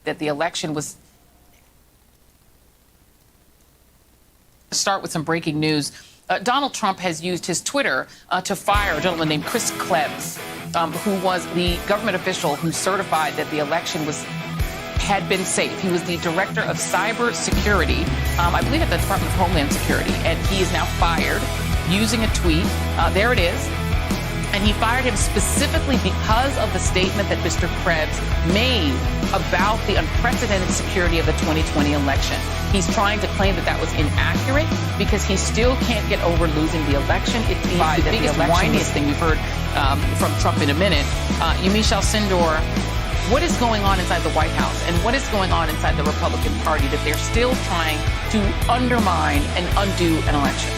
that the election was. Start with some breaking news. Donald Trump has used his Twitter to fire a gentleman named Chris Krebs, who was the government official who certified that the election had been safe. He was the director of cybersecurity, I believe at the Department of Homeland Security, and he is now fired using a tweet. There it is. And he fired him specifically because of the statement that Mr. Krebs made about the unprecedented security of the 2020 election. He's trying to claim that that was inaccurate because he still can't get over losing the election. It's the biggest, whiniest thing we've heard from Trump in a minute. Yamiche Alcindor, what is going on inside the White House and what is going on inside the Republican Party that they're still trying to undermine and undo an election?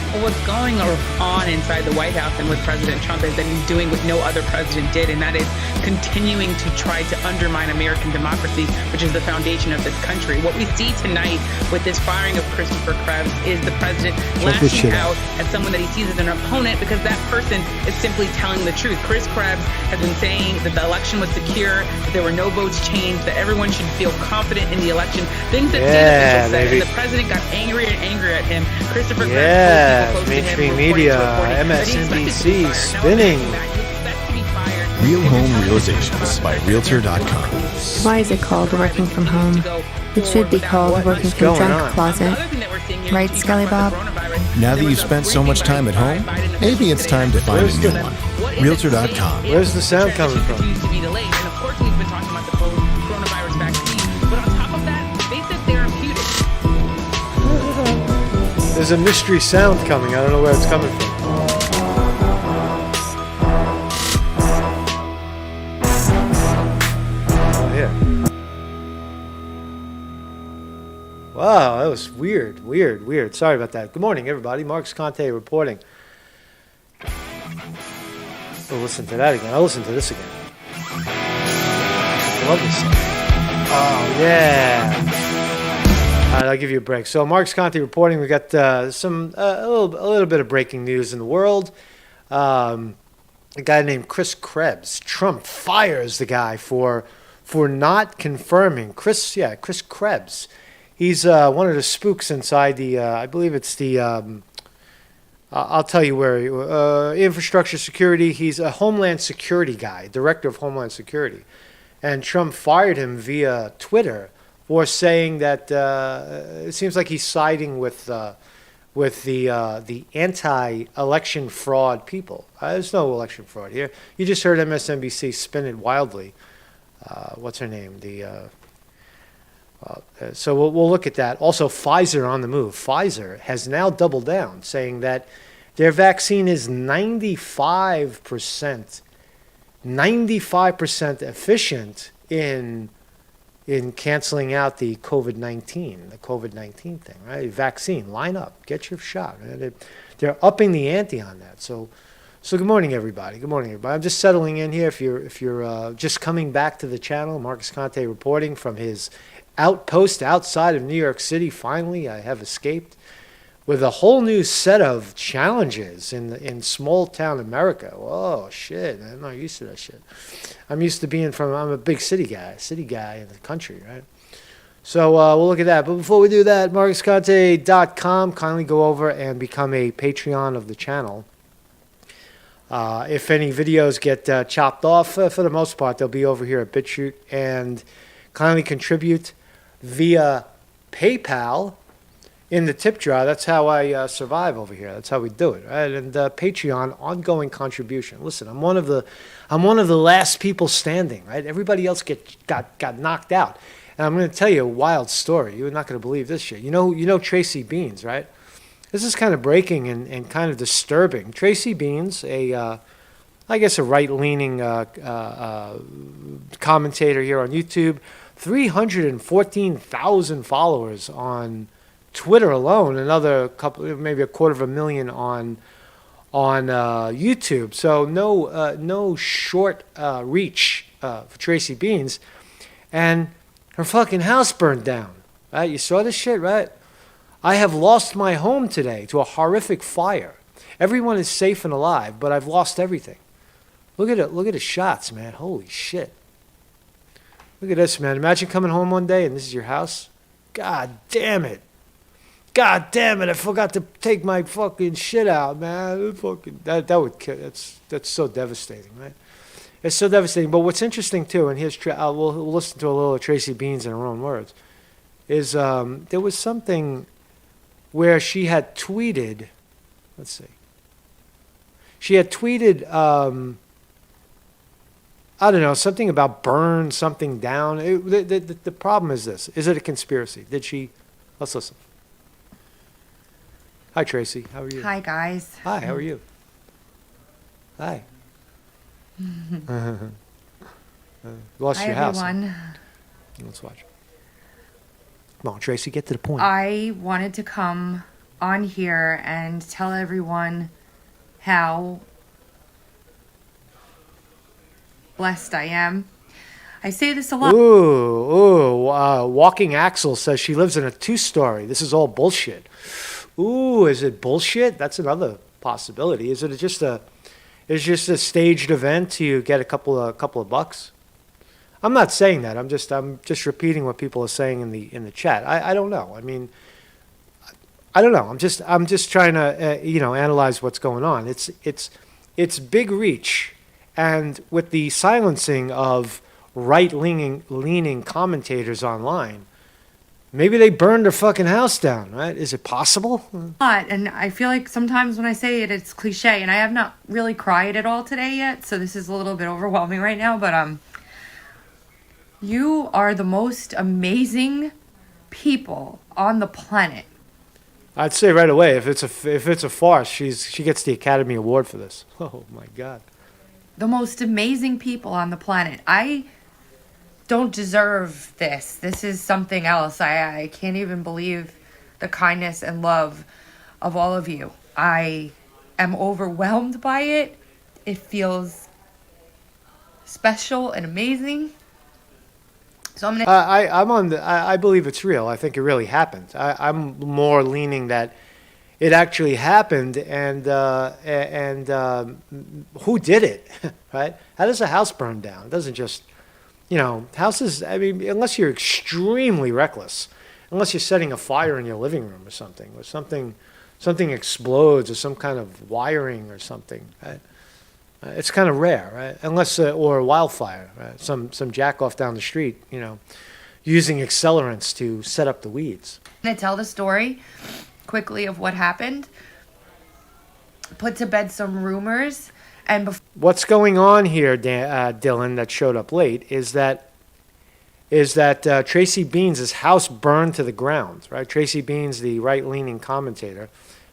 Well, what's going on inside the White House and with President Trump is that he's doing what no other president did, and that is continuing to try to undermine American democracy, which is the foundation of this country. What we see tonight with this firing of Christopher Krebs is the president lashing out at someone that he sees as an opponent because that person is simply telling the truth. Chris Krebs has been saying that the election was secure, that there were no votes changed, that everyone should feel confident in the election. Things that state officials said, and the president got angrier and angrier at him. Christopher Krebs mainstream media, MSNBC, spinning. Real Home Realizations by Realtor.com. Why is it called working from home? It should be called working from drunk closet. Right, Skelly Bob? Now that you've spent so much time at home, maybe it's time to find a new one. Realtor.com. Where's the sound coming from? And of course we've been talking about the coronavirus vaccine, but on top of that, they said therapeutic. There's a mystery sound coming. I don't know where it's coming from. Oh, yeah. Wow, that was weird. Sorry about that. Good morning, everybody. Marcus Conte reporting. We'll listen to that again. I'll listen to this again. I love this song. Oh, yeah. All right, I'll give you a break. So, Marcus Conte reporting. We got a little bit of breaking news in the world. A guy named Chris Krebs. Trump fires the guy for not confirming. Chris Krebs. He's one of the spooks inside the. I believe it's the. I'll tell you where. Infrastructure security. He's a Homeland Security guy, director of Homeland Security, and Trump fired him via Twitter. Or saying that it seems like he's siding with the anti-election fraud people. There's no election fraud here. You just heard MSNBC spin it wildly. What's her name? So we'll look at that. Also, Pfizer on the move. Pfizer has now doubled down, saying that their vaccine is 95% efficient in canceling out the COVID-19 thing, right? Vaccine, line up, get your shot. They're upping the ante on that. So good morning, everybody. Good morning, everybody. I'm just settling in here. If you're just coming back to the channel, Marcus Conte reporting from his outpost outside of New York City. Finally, I have escaped with a whole new set of challenges in small town America. Oh shit, I'm not used to that shit. I'm used to I'm a big city guy in the country, right? So we'll look at that. But before we do that, MarcusConte.com, kindly go over and become a Patreon of the channel. If any videos get chopped off, for the most part, they'll be over here at BitChute, and kindly contribute via PayPal in the tip jar. That's how I survive over here. That's how we do it, right? And Patreon, ongoing contribution. Listen, I'm one of the last people standing, right? Everybody else got knocked out. And I'm going to tell you a wild story. You're not going to believe this shit. You know Tracy Beanz, right? This is kind of breaking and kind of disturbing. Tracy Beanz, I guess a right-leaning commentator here on YouTube, 314,000 followers on Twitter alone, another couple, maybe 250,000 on YouTube. So no short reach for Tracy Beanz, and her fucking house burned down. Right? You saw this shit, right? I have lost my home today to a horrific fire. Everyone is safe and alive, but I've lost everything. Look at it. Look at the shots, man. Holy shit. Look at this, man. Imagine coming home one day and this is your house. God damn it. God damn it. I forgot to take my fucking shit out, man. That would kill. That's so devastating, right? It's so devastating. But what's interesting, too, and here's, we'll listen to a little of Tracy Beanz in her own words, is there was something where she had tweeted, let's see. She had tweeted, I don't know, something about burn something down. The problem is this. Is it a conspiracy? Did she? Let's listen. Hi, Tracy. How are you? Hi, guys. Hi, how are you? Hi. Lost Hi, your house. everyone. Let's watch. Come on, Tracy, get to the point. I wanted to come on here and tell everyone how blessed I am. I say this a lot. Walking Axel says she lives in a 2-story. This is all bullshit. Ooh, is it bullshit? That's another possibility. Is it just a staged event to get a couple of bucks? I'm not saying that. I'm just repeating what people are saying in the chat. I don't know. I mean, I don't know. I'm just trying to analyze what's going on. It's big reach, and with the silencing of right-leaning commentators online, maybe they burned their fucking house down, right? Is it possible? And I feel like sometimes when I say it, it's cliche, and I have not really cried at all today yet, so this is a little bit overwhelming right now, but you are the most amazing people on the planet. I'd say right away, if it's a farce, she gets the Academy Award for this. Oh my God. The most amazing people on the planet. I don't deserve this. This is something else. I can't even believe the kindness and love of all of you. I am overwhelmed by it. It feels special and amazing. So I'm gonna. I believe it's real. I think it really happened. I'm more leaning that it actually happened, and who did it, right? How does a house burn down? It doesn't just, houses. I mean, unless you're extremely reckless, unless you're setting a fire in your living room or something explodes or some kind of wiring or something, right? It's kind of rare, right? Unless, or a wildfire, right? Some jack off down the street, using accelerants to set up the weeds. I'm going to tell the story quickly of what happened. Put to bed some rumors. And what's going on here, Dylan, that showed up late, is that Tracy Beanz' house burned to the ground, right? Tracy Beanz, the right-leaning commentator,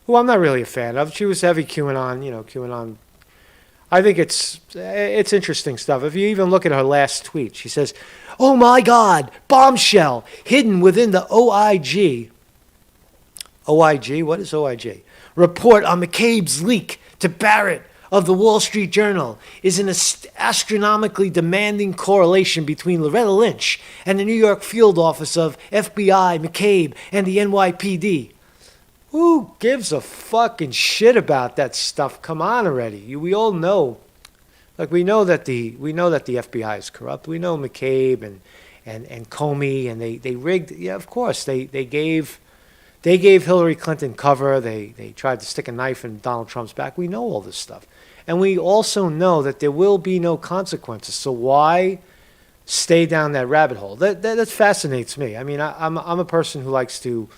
who I'm not really a fan of. She was heavy QAnon, QAnon. I think it's interesting stuff. If you even look at her last tweet, she says, "Oh my God, bombshell hidden within the OIG." OIG? What is OIG? Report on McCabe's leak to Barrett of the Wall Street Journal is an astronomically demanding correlation between Loretta Lynch and the New York field office of FBI, McCabe, and the NYPD. Who gives a fucking shit about that stuff? Come on already. We all know. Like we know that the FBI is corrupt. We know McCabe and Comey, and they rigged. Yeah, of course they gave Hillary Clinton cover. They tried to stick a knife in Donald Trump's back. We know all this stuff, and we also know that there will be no consequences. So why stay down that rabbit hole? That fascinates me. I mean, I'm a person who likes to,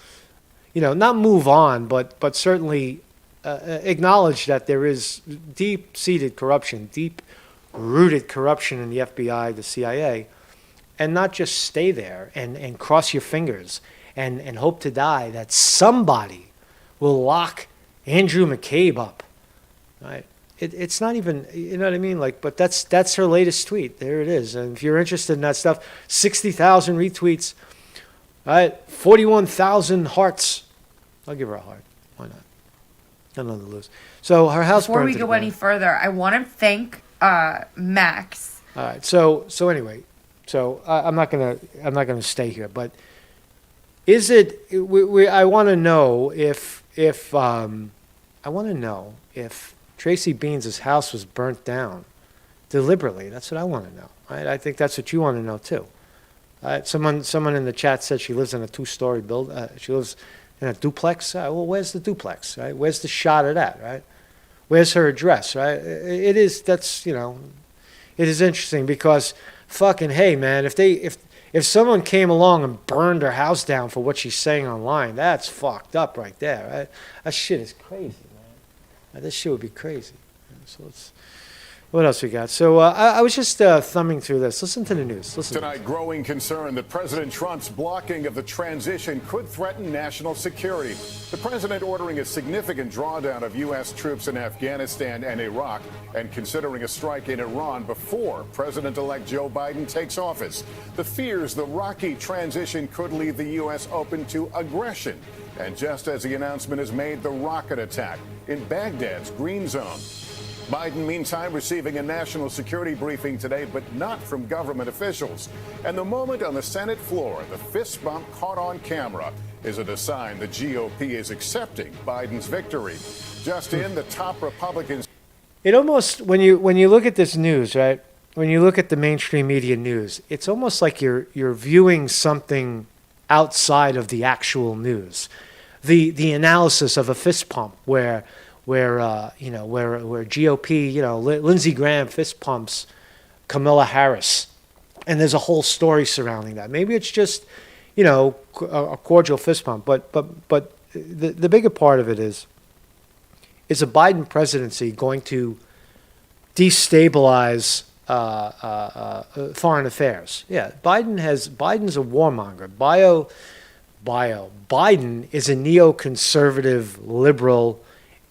not move on, but certainly acknowledge that there is deep-seated corruption, deep-rooted corruption in the FBI, the CIA, and not just stay there and cross your fingers and hope to die that somebody will lock Andrew McCabe up, right? It's not even, you know what I mean? But that's her latest tweet. There it is. And if you're interested in that stuff, 60,000 retweets, right? 41,000 hearts. I'll give her a heart. Why not? Nothing to lose. So her house before burned we to the go ground. any further, I want to thank Max. All right. So anyway, I'm not gonna stay here, but is it? I want to know if Tracy Beanz' house was burnt down deliberately. That's what I want to know. Right? I think that's what you want to know too. Someone in the chat said she lives in a 2-story building. She lives in a duplex. Well, where's the duplex, right? Where's the shot of that, right? Where's her address, right? It is interesting because fucking hey, man, if someone came along and burned her house down for what she's saying online, that's fucked up right there, right? That shit is crazy, man. This shit would be crazy. So what else we got? So I was just thumbing through this. Listen to the news. Tonight, growing concern that President Trump's blocking of the transition could threaten national security. The president ordering a significant drawdown of U.S. troops in Afghanistan and Iraq and considering a strike in Iran before President-elect Joe Biden takes office. The fears the rocky transition could leave the U.S. open to aggression. And just as the announcement is made, the rocket attack in Baghdad's green zone. Biden, meantime, receiving a national security briefing today, but not from government officials. And the moment on the Senate floor, the fist bump caught on camera, is it a sign the GOP is accepting Biden's victory? Just in, the top Republicans. It almost, when you look at this news, right? When you look at the mainstream media news, it's almost like you're viewing something outside of the actual news. The analysis of a fist pump where GOP, Lindsey Graham fist pumps Kamala Harris, and there's a whole story surrounding that. Maybe it's just, a cordial fist pump, but the bigger part of it is a Biden presidency going to destabilize foreign affairs? Yeah, Biden's a warmonger. Biden is a neoconservative liberal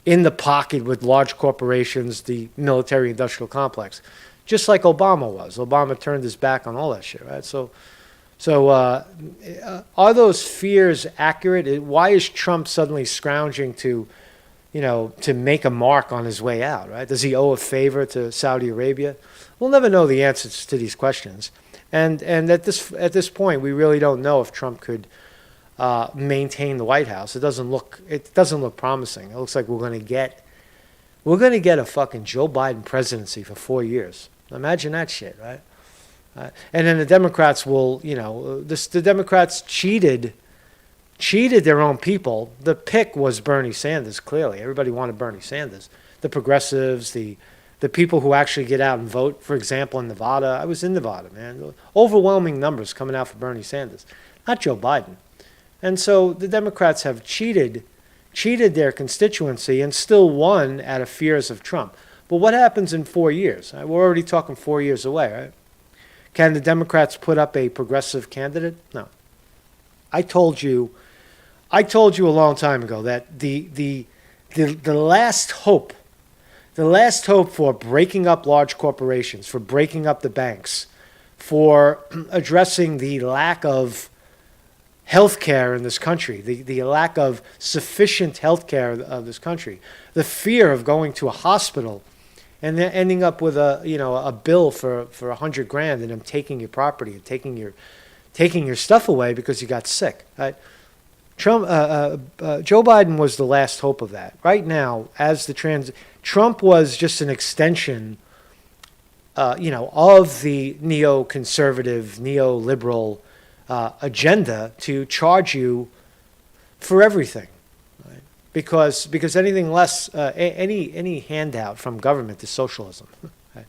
in the pocket with large corporations, the military-industrial complex, just like Obama was. Obama turned his back on all that shit, right? So are those fears accurate? Why is Trump suddenly scrounging to make a mark on his way out, right? Does he owe a favor to Saudi Arabia? We'll never know the answers to these questions. And at this point, we really don't know if Trump could maintain the White House. It doesn't look promising. It looks like we're going to get a fucking Joe Biden presidency for 4 years. Imagine that shit, right? And then the Democrats will, the Democrats cheated their own people. The pick was Bernie Sanders. Clearly, everybody wanted Bernie Sanders. The progressives, the people who actually get out and vote. For example, in Nevada, I was in Nevada, man. Overwhelming numbers coming out for Bernie Sanders, not Joe Biden. And so the Democrats have cheated their constituency and still won out of fears of Trump. But what happens in 4 years? We're already talking 4 years away, right? Can the Democrats put up a progressive candidate? No. I told you a long time ago that the last hope for breaking up large corporations, for breaking up the banks, for addressing the lack of healthcare in this country, the lack of sufficient healthcare of this country, the fear of going to a hospital and then ending up with a bill for $100,000 and them taking your property and taking your stuff away because you got sick. Right? Joe Biden was the last hope of that. Right now, Trump was just an extension, of the neoconservative, neoliberal agenda to charge you for everything, right? Because anything less, any handout from government is socialism. Right?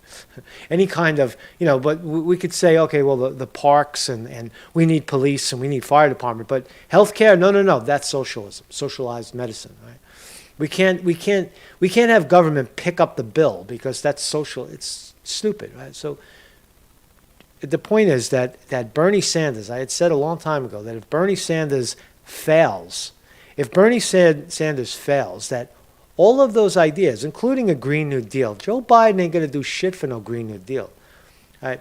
Any kind of, but we could say, okay, well, the parks and we need police and we need fire department, but healthcare, no, that's socialism, socialized medicine, right? We can't have government pick up the bill because that's social. It's stupid, right? So the point is that Bernie Sanders, I had said a long time ago that if Bernie Sanders fails, that all of those ideas, including a Green New Deal, Joe Biden ain't going to do shit for no Green New Deal. Right?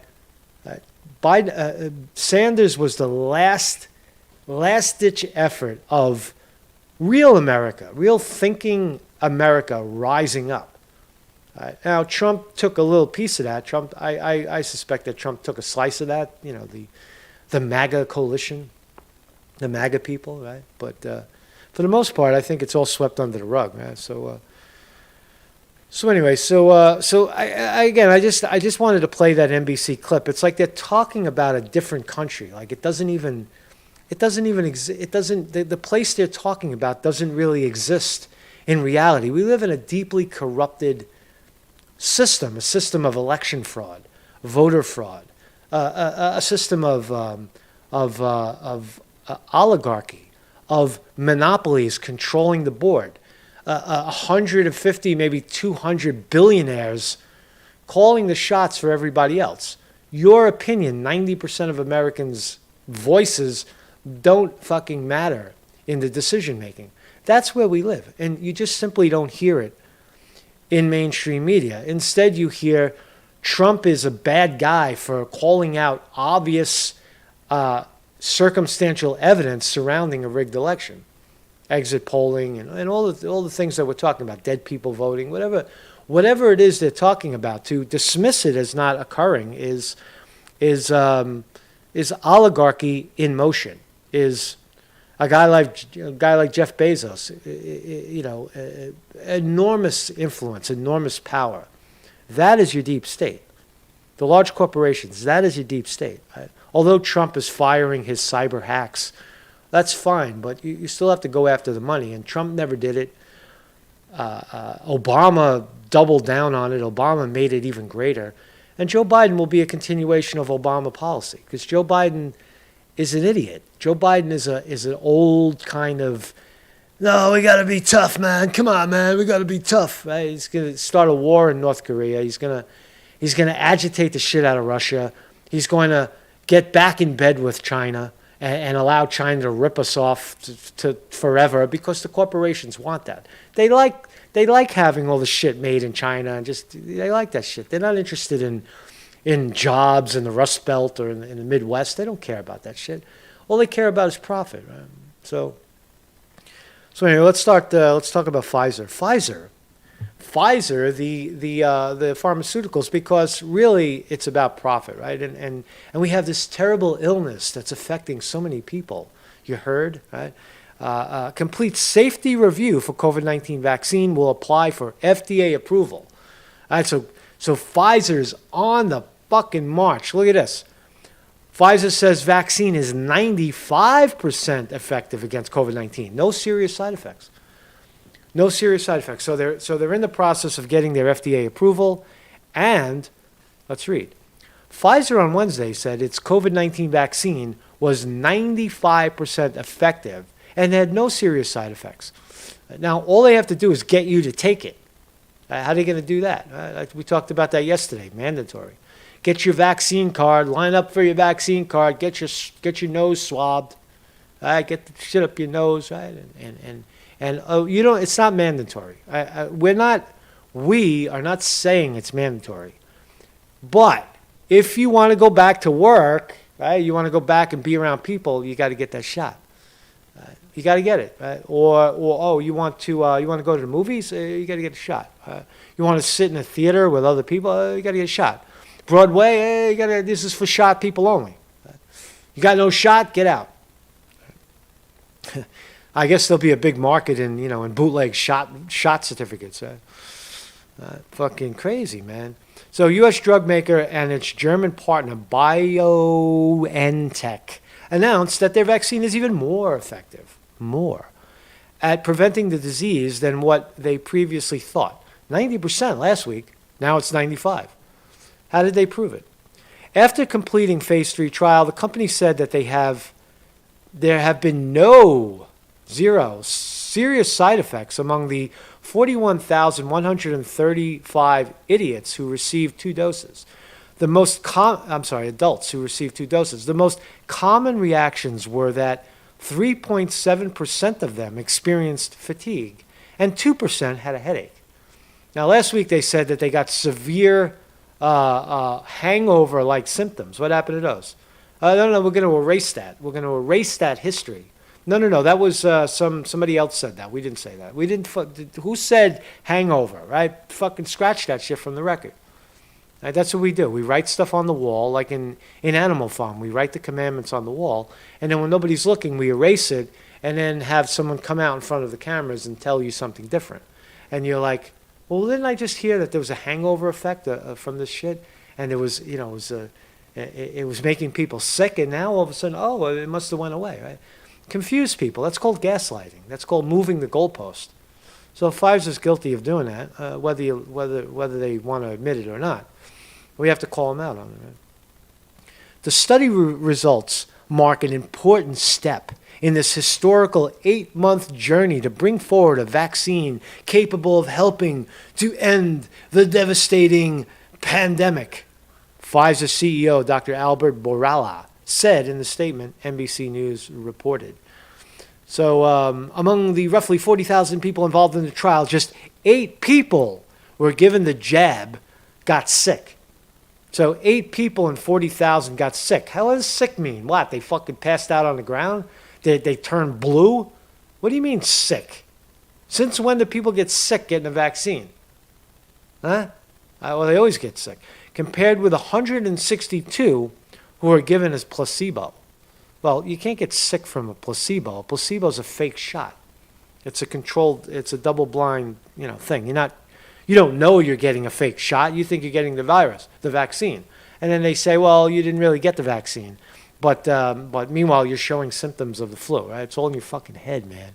Sanders was the last-ditch effort of real America, real thinking America rising up. Now, Trump took a little piece of that. I suspect that Trump took a slice of that, the MAGA coalition, the MAGA people, right? But for the most part, I think it's all swept under the rug, man. So So anyway, I just wanted to play that NBC clip. It's like they're talking about a different country. Like it doesn't even exist. The place they're talking about doesn't really exist in reality. We live in a deeply corrupted system, a system of election fraud, voter fraud, a system of oligarchy, of monopolies controlling the board. 150, maybe 200 billionaires calling the shots for everybody else. Your opinion, 90% of Americans' voices don't fucking matter in the decision making. That's where we live. And you just simply don't hear it in mainstream media. Instead, you hear Trump is a bad guy for calling out obvious circumstantial evidence surrounding a rigged election. Exit polling and all the things that we're talking about, dead people voting, whatever it is they're talking about, to dismiss it as not occurring is oligarchy in motion. Is a guy like Jeff Bezos, enormous influence, enormous power. That is your deep state. The large corporations, that is your deep state. Right? Although Trump is firing his cyber hacks, that's fine, but you still have to go after the money, and Trump never did it. Obama doubled down on it. Obama made it even greater. And Joe Biden will be a continuation of Obama policy, because Joe Biden is an idiot. Joe Biden is an old kind of, no, we got to be tough, man. Come on, man, we got to be tough. Right? He's going to start a war in North Korea. He's going to agitate the shit out of Russia. He's going to get back in bed with China and allow China to rip us off to forever, because the corporations want that. They like having all the shit made in China, and they like that shit. They're not interested in jobs in the Rust Belt or in the Midwest. They don't care about that shit. All they care about is profit. Right? So anyway, let's talk about Pfizer. Pfizer, the pharmaceuticals, because really it's about profit, right? And we have this terrible illness that's affecting so many people. You heard, right? Complete safety review for COVID-19 vaccine will apply for FDA approval. All right, so Pfizer's on the fucking march. Look at this. Pfizer says vaccine is 95% effective against COVID-19. No serious side effects. No serious side effects. So they're in the process of getting their FDA approval. And let's read. Pfizer on Wednesday said its COVID-19 vaccine was 95% effective and had no serious side effects. Now, all they have to do is get you to take it. How are they going to do that? We talked about that yesterday. Mandatory. Get your vaccine card. Line up for your vaccine card. Get your nose swabbed. Get the shit up your nose. Right? And it's not mandatory. We are not saying it's mandatory. But if you want to go back to work, right? You want to go back and be around people, you got to get that shot. You got to get it, right? Or you want to go to the movies, you got to get a shot. You want to sit in a theater with other people, you got to get a shot. Broadway, this is for shot people only. You got no shot, get out. I guess there'll be a big market in bootleg shot certificates. Fucking crazy, man. So U.S. drug maker and its German partner BioNTech announced that their vaccine is even more effective, at preventing the disease than what they previously thought. 90% last week, now it's 95%. How did they prove it? After completing phase 3 trial, the company said that there have been zero serious side effects among the 41,135 idiots who received 2 doses. Adults who received 2 doses. The most common reactions were that 3.7% of them experienced fatigue and 2% had a headache. Now, last week they said that they got severe hangover-like symptoms. What happened to those? No, we're going to erase that. We're going to erase that history. No. That was somebody else said that. We didn't say that. We didn't. Who said hangover? Right? Fucking scratch that shit from the record. Right? That's what we do. We write stuff on the wall, like in Animal Farm. We write the commandments on the wall, and then when nobody's looking, we erase it, and then have someone come out in front of the cameras and tell you something different. And you're like, Well, didn't I just hear that there was a hangover effect from this shit, and it was it was making people sick, and now all of a sudden, oh, well, it must have went away, right? Confuse people. That's called gaslighting. That's called moving the goalpost. So Pfizer's guilty of doing that, whether they want to admit it or not. We have to call them out on it. Right? The study results mark an important step in this historical 8-month journey to bring forward a vaccine capable of helping to end the devastating pandemic, Pfizer CEO Dr. Albert Bourla said in the statement NBC News reported. So among the roughly 40,000 people involved in the trial, just 8 people were given the jab, got sick. So 8 people in 40,000 got sick. How does sick mean? What, they fucking passed out on the ground? They turned blue? What do you mean sick? Since when do people get sick getting a vaccine? Huh? Well, they always get sick. Compared with 162 who are given as placebo. Well, you can't get sick from a placebo. A placebo is a fake shot. It's a controlled, it's a double-blind, thing. You don't know you're getting a fake shot. You think you're getting the virus, the vaccine. And then they say, well, you didn't really get the vaccine. But meanwhile, you're showing symptoms of the flu, right? It's all in your fucking head, man.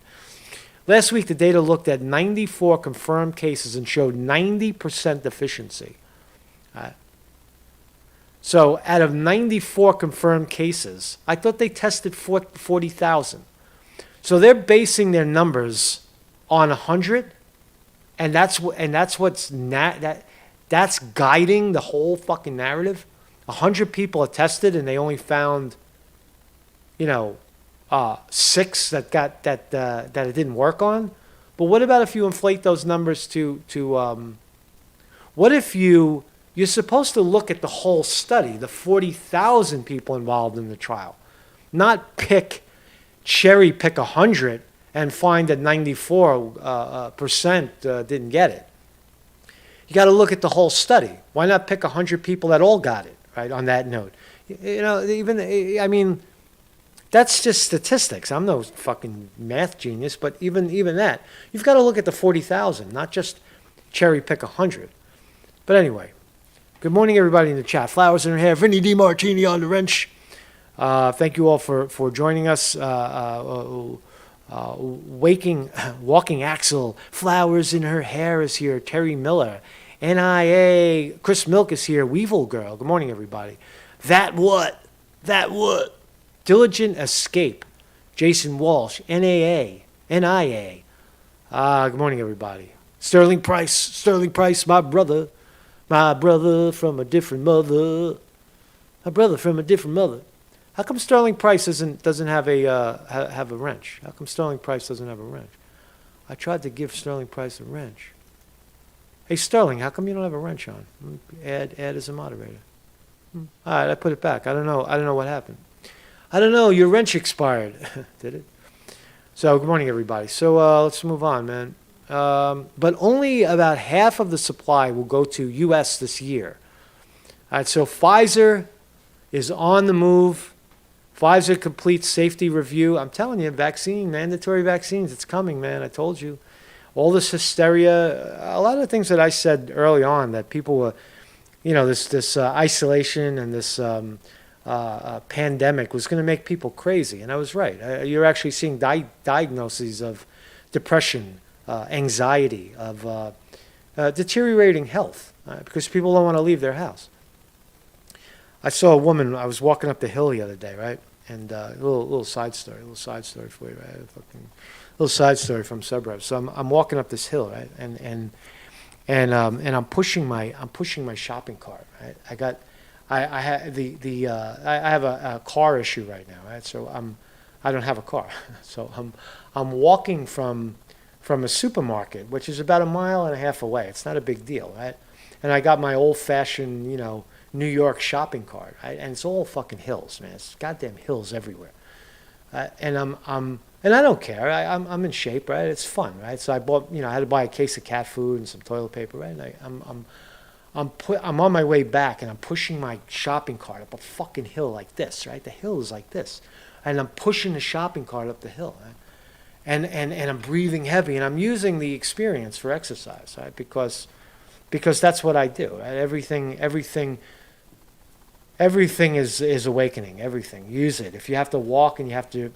Last week, the data looked at 94 confirmed cases and showed 90% efficiency. So out of 94 confirmed cases, I thought they tested 40,000. So they're basing their numbers on 100, and that's guiding the whole fucking narrative. 100 people are tested, and they only found, 6 that it didn't work on. But what about if you inflate those numbers to what if you're supposed to look at the whole study, the 40,000 people involved in the trial, not cherry pick 100 and find that 94% didn't get it. You got to look at the whole study. Why not pick 100 people that all got it, right, on that note? That's just statistics. I'm no fucking math genius, but even that, you've got to look at the 40,000, not just cherry pick 100. But anyway, good morning, everybody in the chat. Flowers in her hair, Vinny DiMartini on the wrench. Thank you all for joining us. Walking Axel, flowers in her hair is here. Terry Miller, NIA, Chris Milk is here. Weevil Girl, good morning, everybody. That what? Diligent Escape, Jason Walsh, NIA. Good morning, everybody. Sterling Price, my brother from a different mother. How come Sterling Price doesn't have a wrench? How come Sterling Price doesn't have a wrench? I tried to give Sterling Price a wrench. Hey Sterling, how come you don't have a wrench on? Add as a moderator. All right, I put it back. I don't know what happened. I don't know. Your wrench expired. Did it? So good morning, everybody. So let's move on, man. But only about half of the supply will go to U.S. this year. All right, so Pfizer is on the move. Pfizer completes safety review. I'm telling you, mandatory vaccines, it's coming, man. I told you. All this hysteria, a lot of the things that I said early on, that people were, this isolation and this pandemic was going to make people crazy. And I was right. You're actually seeing diagnoses of depression, anxiety, of deteriorating health, because people don't want to leave their house. I saw a woman, I was walking up the hill the other day, right? And a little side story for you, right? Little side story from suburbs. So I'm walking up this hill, right? And I'm pushing my shopping cart, right? I have a car issue right now, right? So I don't have a car. So I'm walking from a supermarket, which is about 1.5 miles away. It's not a big deal, right? And I got my old-fashioned, New York shopping cart, right? And it's all fucking hills, man. It's goddamn hills everywhere. And I don't care. I'm in shape, right? It's fun, right? So I bought, I had to buy a case of cat food and some toilet paper, right? And I'm on my way back, and I'm pushing my shopping cart up a fucking hill like this, right? The hill is like this, and I'm pushing the shopping cart up the hill, right? and I'm breathing heavy, and I'm using the experience for exercise, right? Because that's what I do. Right? Everything is awakening. Everything. Use it. If you have to walk and you have to,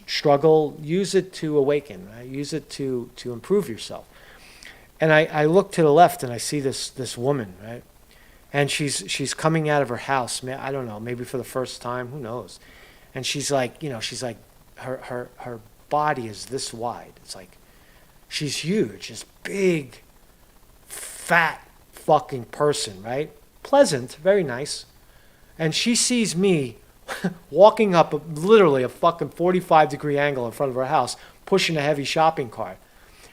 struggle, use it to awaken. Right? Use it to improve yourself. And I look to the left and I see this woman, right? And she's coming out of her house. I don't know, maybe for the first time. Who knows? And she's like, her body is this wide. It's like she's huge, this big, fat fucking person, right? Pleasant, very nice. And she sees me walking up literally a fucking 45-degree angle in front of her house, pushing a heavy shopping cart.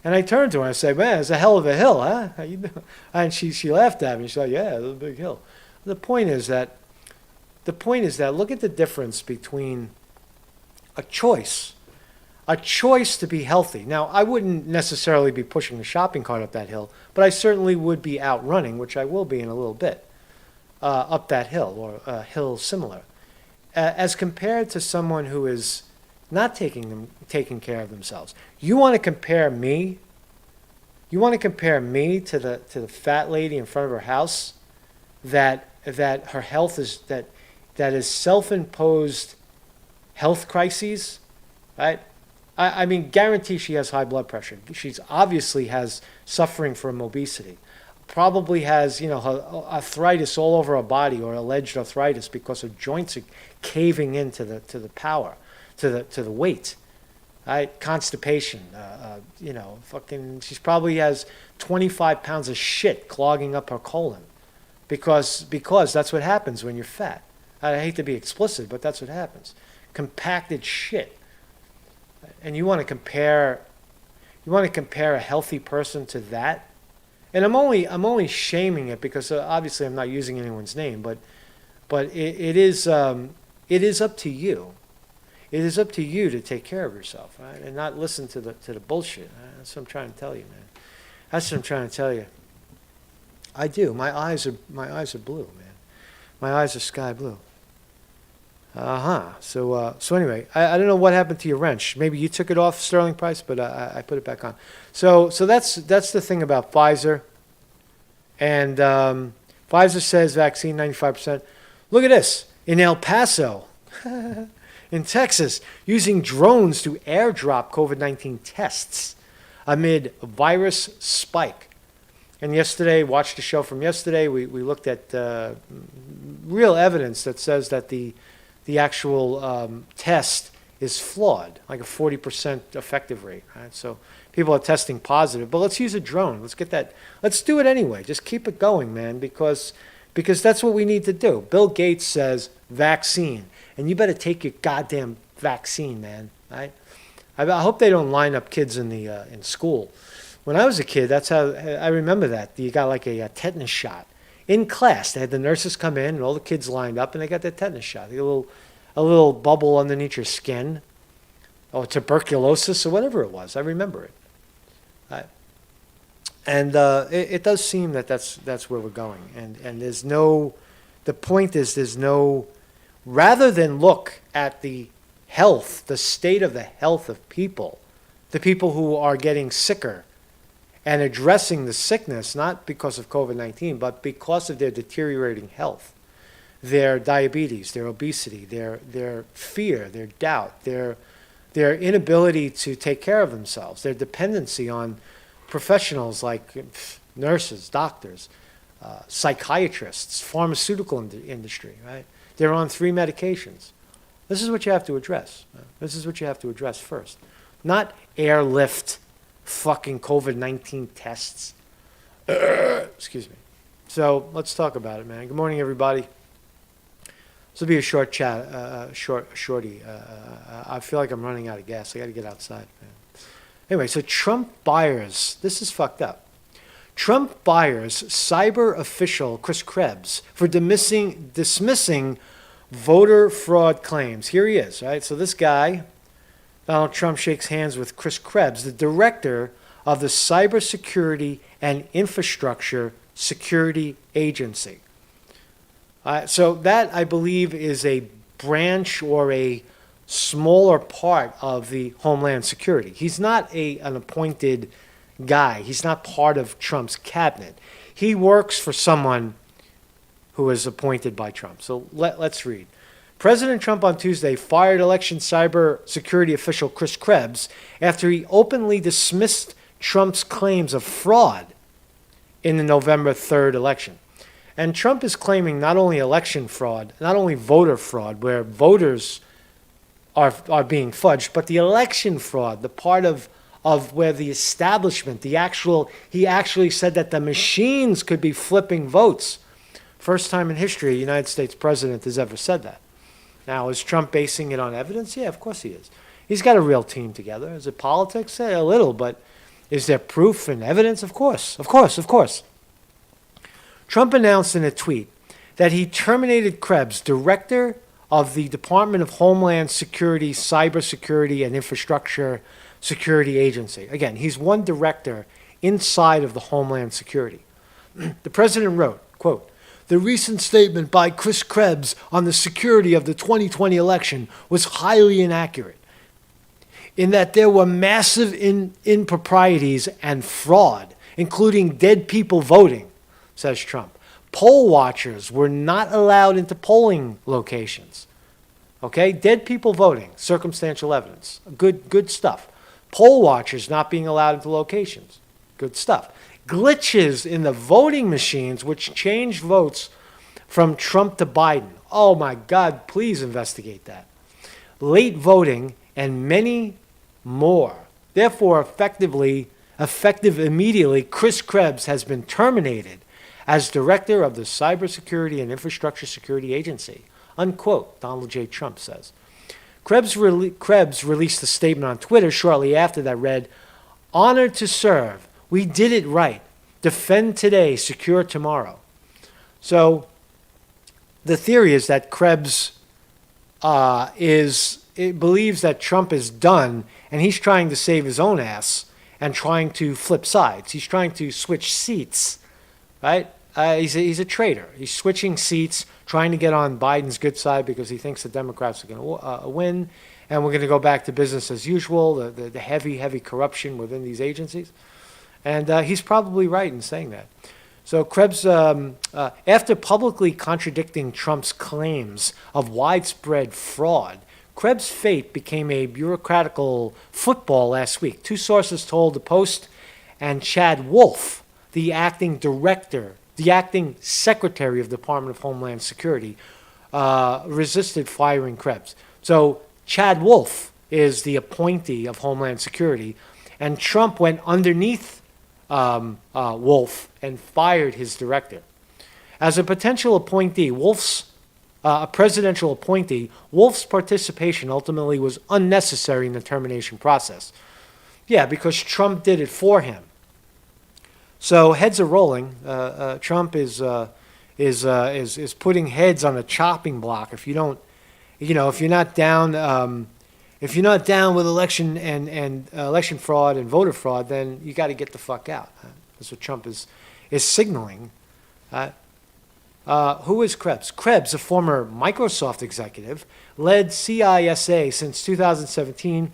And I turned to her and I said, man, it's a hell of a hill, huh? How you doing? And she laughed at me. She's like, yeah, it's a big hill. The point is that look at the difference between a choice to be healthy. Now, I wouldn't necessarily be pushing the shopping cart up that hill, but I certainly would be out running, which I will be in a little bit, up that hill or a hill similar, as compared to someone who is not taking care of themselves. You want to compare me to the fat lady in front of her house that her health is that is self-imposed health crises, right? I mean, guarantee she has high blood pressure. She's obviously has suffering from obesity. Probably has, her arthritis all over her body, or alleged arthritis because her joints are caving into the power, to the weight, right? Constipation, she's probably has 25 pounds of shit clogging up her colon, because that's what happens when you're fat. I hate to be explicit, but that's what happens. Compacted shit. And you want to compare a healthy person to that? And I'm only shaming it because obviously I'm not using anyone's name, but it is up to you. It is up to you to take care of yourself, right? And not listen to the bullshit. Right? That's what I'm trying to tell you, man. That's what I'm trying to tell you. I do. My eyes are blue, man. My eyes are sky blue. So anyway, I don't know what happened to your wrench. Maybe you took it off, Sterling Price, but I put it back on. So that's the thing about Pfizer. And Pfizer says vaccine 95%. Look at this. In El Paso, in Texas, using drones to airdrop COVID-19 tests amid virus spike. And yesterday, watched the show from yesterday, we looked at real evidence that says that the actual test is flawed, like a 40% effective rate. Right? So people are testing positive, but let's use a drone. Let's get that. Let's do it anyway. Just keep it going, man, because that's what we need to do. Bill Gates says vaccine, and you better take your goddamn vaccine, man. Right? I hope they don't line up kids in school. When I was a kid, that's how I remember that. You got like a tetanus shot. In class, they had the nurses come in, and all the kids lined up, and they got their tetanus shot. They get a little bubble underneath your skin, or tuberculosis, or whatever it was. I remember it. And it does seem that that's where we're going. And there's no, the point is there's no, rather than look at the health, the state of the health of people, the people who are getting sicker, and addressing the sickness, not because of COVID-19, but because of their deteriorating health, their diabetes, their obesity, their fear, their doubt, their inability to take care of themselves, their dependency on professionals like nurses, doctors, psychiatrists, pharmaceutical industry, right? They're on 3 medications. This is what you have to address. This is what you have to address first. Not airlift fucking COVID-19 tests. Excuse me. So let's talk about it, man. Good morning, everybody. This will be a short chat, shorty. I feel like I'm running out of gas. I got to get outside, man. Anyway, so Trump buyers, this is fucked up. Trump buyers cyber official Chris Krebs for dismissing voter fraud claims. Here he is, right? So this guy, Donald Trump, shakes hands with Chris Krebs, the director of the Cybersecurity and Infrastructure Security Agency. So that, I believe, is a branch or a smaller part of the Homeland Security. He's not an appointed guy. He's not part of Trump's cabinet. He works for someone who is appointed by Trump. So let's read. President Trump on Tuesday fired election cybersecurity official Chris Krebs after he openly dismissed Trump's claims of fraud in the November 3rd election. And Trump is claiming not only election fraud, not only voter fraud, where voters are being fudged, but the election fraud, the part of where the establishment, he actually said that the machines could be flipping votes. First time in history a United States president has ever said that. Now, is Trump basing it on evidence? Yeah, of course he is. He's got a real team together. Is it politics? Yeah, a little, but is there proof and evidence? Of course. Trump announced in a tweet that he terminated Krebs, director of the Department of Homeland Security, Cybersecurity, and Infrastructure Security Agency. Again, he's one director inside of the Homeland Security. The president wrote, quote, "The recent statement by Chris Krebs on the security of the 2020 election was highly inaccurate, in that there were massive improprieties and fraud, including dead people voting," says Trump. Poll watchers were not allowed into polling locations. Okay, dead people voting, circumstantial evidence, good stuff. Poll watchers not being allowed into locations, good stuff. Glitches in the voting machines which changed votes from Trump to Biden. Oh my God, please investigate that. Late voting and many more. Therefore, effective immediately, Chris Krebs has been terminated as director of the Cybersecurity and Infrastructure Security Agency. Unquote, Donald J. Trump says. Krebs released a statement on Twitter shortly after that read, "Honored to serve. We did it right. Defend today, secure tomorrow." So the theory is that Krebs believes that Trump is done, and he's trying to save his own ass and trying to flip sides. He's trying to switch seats, right? He's a traitor. He's switching seats, trying to get on Biden's good side because he thinks the Democrats are going to win, and we're going to go back to business as usual, the heavy corruption within these agencies. And he's probably right in saying that. So Krebs, after publicly contradicting Trump's claims of widespread fraud, Krebs' fate became a bureaucratical football last week. Two sources told the Post, and Chad Wolf, the acting secretary of the Department of Homeland Security, resisted firing Krebs. So Chad Wolf is the appointee of Homeland Security, and Trump went underneath Wolf and fired his director. As a potential appointee, a presidential appointee, Wolf's participation ultimately was unnecessary in the termination process. Yeah, because Trump did it for him. So heads are rolling. Trump is putting heads on a chopping block. If you're not down with election and election fraud and voter fraud, then you got to get the fuck out. That's what Trump is signaling. Who is Krebs? Krebs, a former Microsoft executive, led CISA since 2017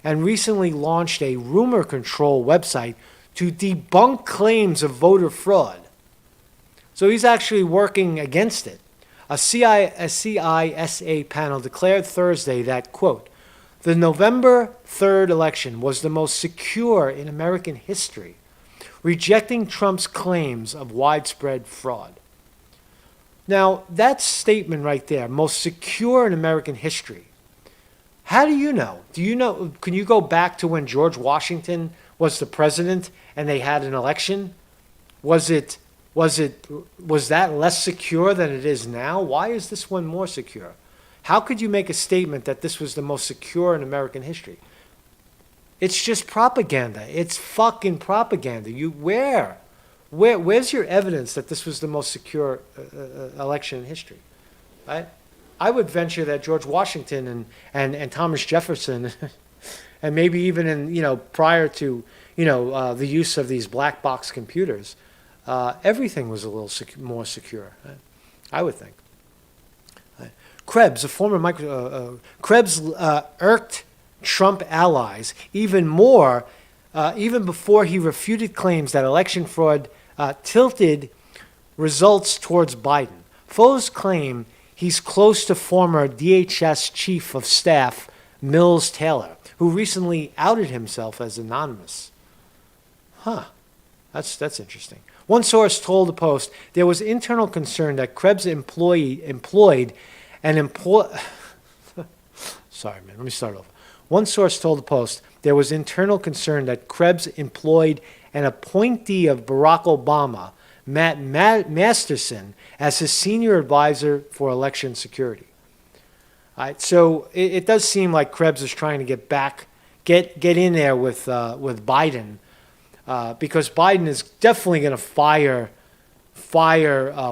and recently launched a rumor control website to debunk claims of voter fraud. So he's actually working against it. A CISA panel declared Thursday that, quote, "The November 3rd election was the most secure in American history, rejecting Trump's claims of widespread fraud." Now, that statement right there, most secure in American history, how do you know? Do you know? Can you go back to when George Washington was the president and they had an election? Was that less secure than it is now? Why is this one more secure? How could you make a statement that this was the most secure in American history? It's just propaganda. It's fucking propaganda. Where's your evidence that this was the most secure election in history? Right? I would venture that George Washington and Thomas Jefferson, and maybe even prior to the use of these black box computers, everything was a little more secure. Right? I would think. Right? Krebs, a former Krebs irked Trump allies even more, even before he refuted claims that election fraud tilted results towards Biden. Foes claim he's close to former DHS chief of staff Mills Taylor, who recently outed himself as anonymous. That's interesting. One source told the Post there was internal concern that Krebs employed an Sorry, man. Let me start over. One source told the Post there was internal concern that Krebs employed an appointee of Barack Obama, Matt Masterson, as his senior advisor for election security. All right, so it does seem like Krebs is trying to get in there with Biden, because Biden is definitely going to fire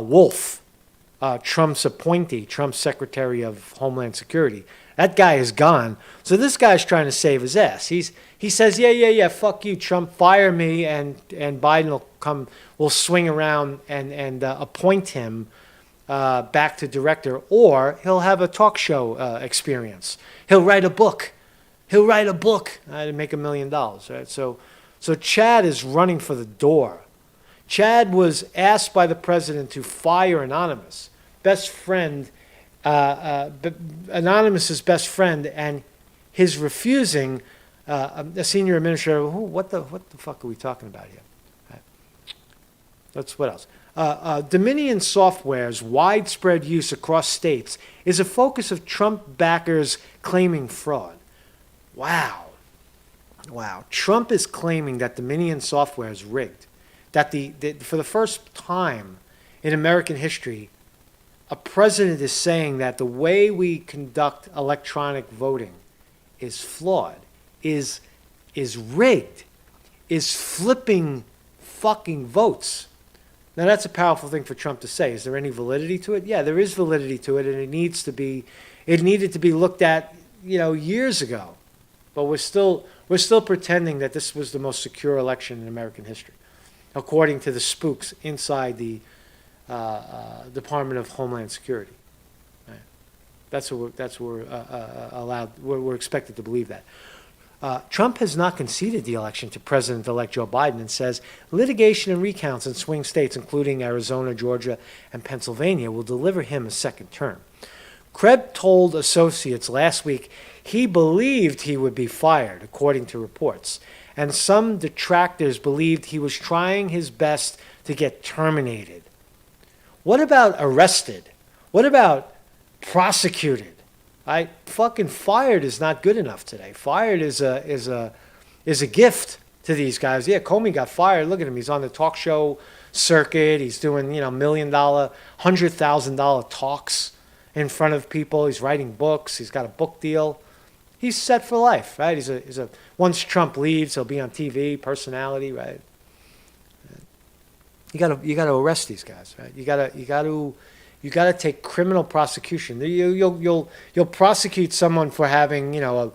Wolf, Trump's appointee, Trump's Secretary of Homeland Security. That guy is gone. So this guy's trying to save his ass. He says, yeah, fuck you, Trump, fire me, and Biden will swing around and appoint him back to director, or he'll have a talk show experience. He'll write a book to make $1 million, right? So Chad is running for the door. Chad was asked by the president to fire Anonymous, Anonymous's best friend, and his refusing a senior administrator. What the fuck are we talking about here? Right. That's what else. Dominion Software's widespread use across states is a focus of Trump backers claiming fraud. Wow. Trump is claiming that Dominion Software is rigged. That for the first time in American history, a president is saying that the way we conduct electronic voting is flawed, is rigged, is flipping fucking votes. Now that's a powerful thing for Trump to say. Is there any validity to it? Yeah, there is validity to it, and it needed to be looked at, years ago. But we're still pretending that this was the most secure election in American history, according to the spooks inside the Department of Homeland Security. Right? That's what we're allowed. We're expected to believe that. Trump has not conceded the election to President-elect Joe Biden and says litigation and recounts in swing states, including Arizona, Georgia, and Pennsylvania, will deliver him a second term. Krebs told associates last week he believed he would be fired, according to reports, and some detractors believed he was trying his best to get terminated. What about arrested? What about prosecuted? Fucking fired is not good enough today. Fired is a gift to these guys. Yeah, Comey got fired. Look at him. He's on the talk show circuit. He's doing $1 million, $100,000 talks in front of people. He's writing books. He's got a book deal. He's set for life, right? He's a once Trump leaves, he'll be on TV, personality, right? You gotta arrest these guys, right? You gotta take criminal prosecution. You'll prosecute someone for having a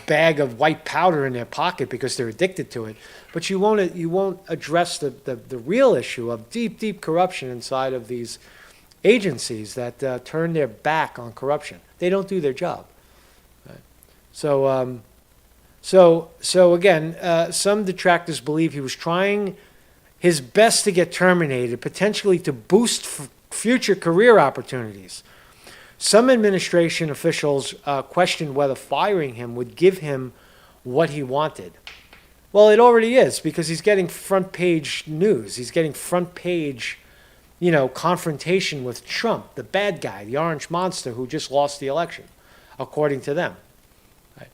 bag of white powder in their pocket because they're addicted to it, but you won't address the real issue of deep corruption inside of these agencies that turn their back on corruption. They don't do their job. Right? So again, some detractors believe he was trying his best to get terminated, potentially to boost future career opportunities. Some administration officials questioned whether firing him would give him what he wanted. Well, it already is, because he's getting front page news. He's getting front page, confrontation with Trump, the bad guy, the orange monster who just lost the election, according to them. Right.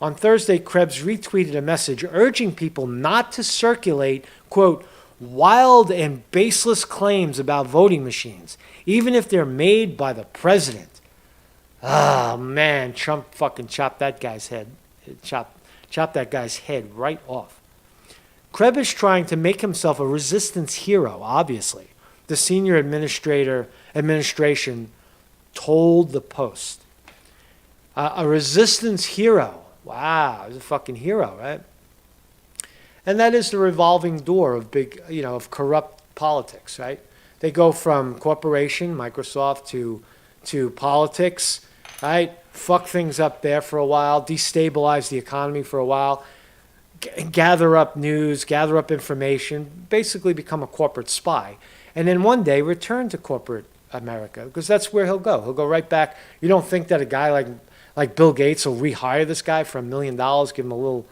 On Thursday, Krebs retweeted a message urging people not to circulate, quote, wild and baseless claims about voting machines, even if they're made by the president. Oh, man, Trump fucking chopped that guy's head. Chopped that guy's head right off. Krebs is trying to make himself a resistance hero, obviously. The senior administration told the Post. A resistance hero. Wow, he's a fucking hero, right? And that is the revolving door of of corrupt politics, right? They go from corporation, Microsoft, to politics, right? Fuck things up there for a while, destabilize the economy for a while, gather up news, gather up information, basically become a corporate spy. And then one day return to corporate America, because that's where he'll go. He'll go right back. You don't think that a guy like Bill Gates will rehire this guy for $1 million, give him a little,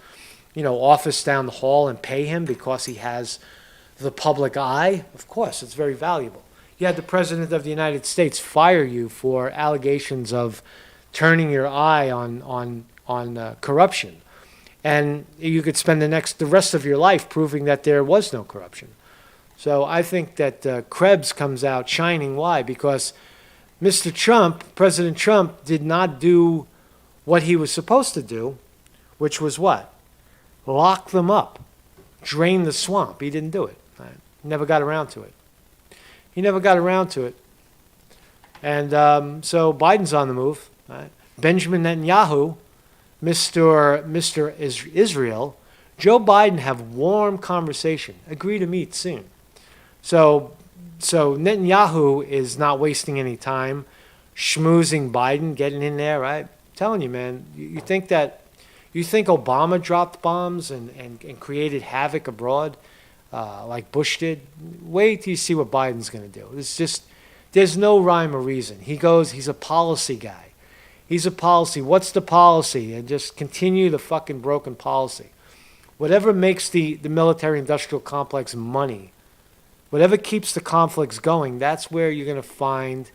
office down the hall and pay him because he has the public eye? Of course, it's very valuable. You had the President of the United States fire you for allegations of turning your eye on corruption. And you could spend the rest of your life proving that there was no corruption. So I think that Krebs comes out shining. Why? Because Mr. Trump, President Trump, did not do what he was supposed to do, which was what? Lock them up, drain the swamp. He didn't do it. Right? Never got around to it. He never got around to it. And so Biden's on the move. Right? Benjamin Netanyahu, Mr. Israel, Joe Biden have warm conversation. Agree to meet soon. So Netanyahu is not wasting any time schmoozing Biden, getting in there, right? I'm telling you, man, you think Obama dropped bombs and created havoc abroad like Bush did? Wait till you see what Biden's going to do. There's no rhyme or reason. He's a policy guy. He's a policy. What's the policy? And just continue the fucking broken policy. Whatever makes the military-industrial complex money, whatever keeps the conflicts going, that's where you're going to find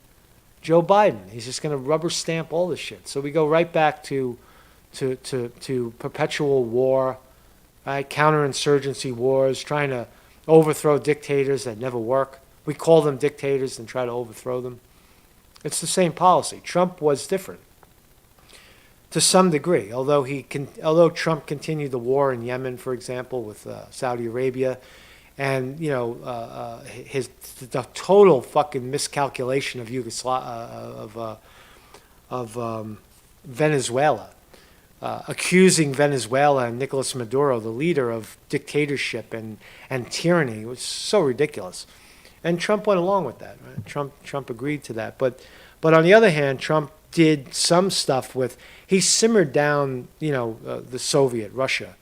Joe Biden. He's just going to rubber stamp all this shit. So we go right back to perpetual war, right? Counterinsurgency wars, trying to overthrow dictators that never work. We call them dictators and try to overthrow them. It's the same policy. Trump was different to some degree, although Trump continued the war in Yemen, for example, with Saudi Arabia, and the total fucking miscalculation of Venezuela, accusing Venezuela and Nicolas Maduro, the leader of dictatorship and tyranny, was so ridiculous. And Trump went along with that. Right? Trump agreed to that. But on the other hand, Trump did some stuff he simmered down, the Soviet Russia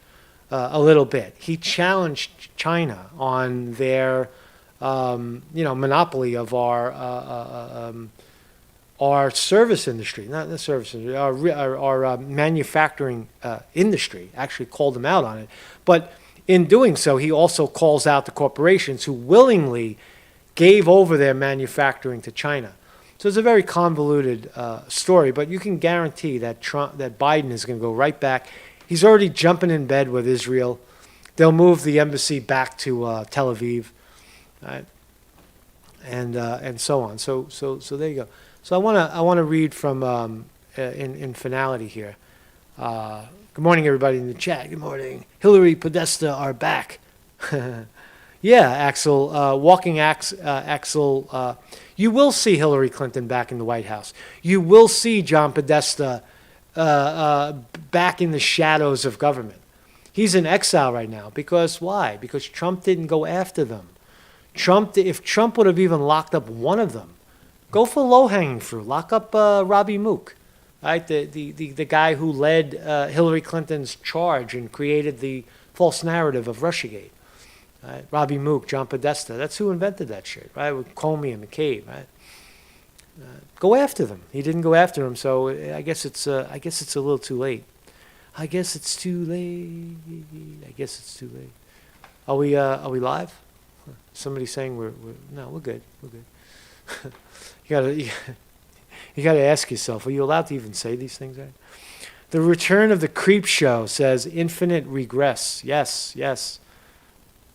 a little bit. He challenged China on their, monopoly of our service industry, not the service industry, our manufacturing industry. Actually called them out on it. But in doing so, he also calls out the corporations who willingly gave over their manufacturing to China. So it's a very convoluted story, but you can guarantee that Biden is going to go right back. He's already jumping in bed with Israel. They'll move the embassy back to Tel Aviv, right? And so on. So there you go. So I want to read from in finality here. Good morning, everybody in the chat. Good morning. Hillary Podesta are back. Yeah, Axel, walking Axel. You will see Hillary Clinton back in the White House. You will see John Podesta back in the shadows of government. He's in exile right now. Because why? Because Trump didn't go after them. If Trump would have even locked up one of them, go for low-hanging fruit. Lock up Robbie Mook, right? The guy who led Hillary Clinton's charge and created the false narrative of Russiagate. Right? Robbie Mook, John Podesta. That's who invented that shit, right? With Comey and McCabe, right? Go after them. He didn't go after him, so I guess it's a little too late. I guess it's too late. Are we live? Somebody's saying we're good. We're good. You gotta ask yourself, are you allowed to even say these things, right? The Return of the Creep Show says infinite regress. Yes.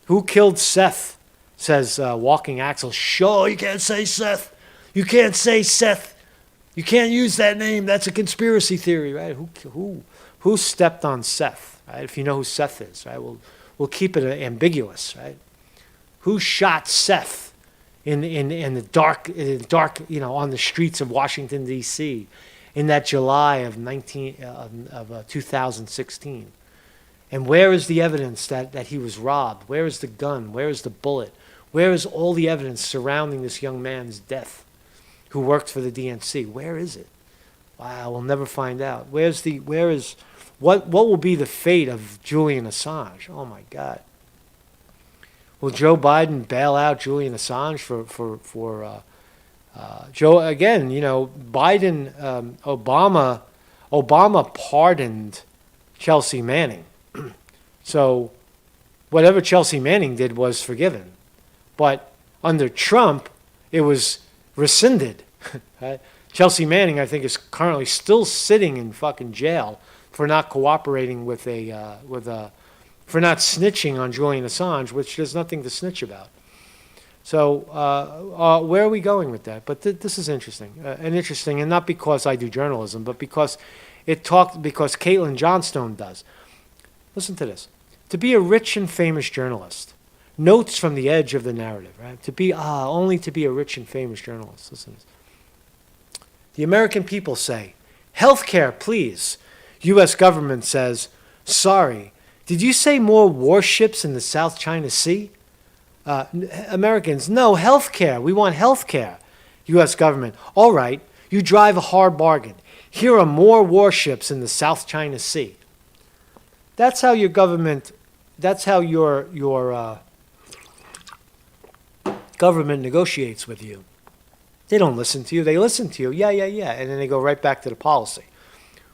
Who killed Seth? Says Walking Axel. Sure, you can't say Seth. You can't say Seth. You can't use that name. That's a conspiracy theory, right? Who stepped on Seth? Right? If you know who Seth is, right? We'll keep it ambiguous, right? Who shot Seth in the dark, on the streets of Washington D.C. in that July of 2016? And where is the evidence that he was robbed? Where is the gun? Where is the bullet? Where is all the evidence surrounding this young man's death who worked for the DNC? Where is it? Wow, we'll never find out. What will be the fate of Julian Assange? Oh my God. Will Joe Biden bail out Julian Assange for Joe again? Biden, Obama pardoned Chelsea Manning, so whatever Chelsea Manning did was forgiven, but under Trump, it was rescinded. Right? Chelsea Manning, I think, is currently still sitting in fucking jail for not cooperating for not snitching on Julian Assange, which there's nothing to snitch about. So where are we going with that? But this is interesting, and not because I do journalism, but because Caitlin Johnstone does. Listen to this. To be a rich and famous journalist, notes from the edge of the narrative, right? Only to be a rich and famous journalist. Listen to this. The American people say, "Healthcare, please." U.S. government says, "Sorry, did you say more warships in the South China Sea?" Americans, "No, healthcare. We want healthcare." U.S. government, "All right, you drive a hard bargain. Here are more warships in the South China Sea." That's how your government. That's how your government negotiates with you. They don't listen to you. They listen to you. Yeah. And then they go right back to the policy,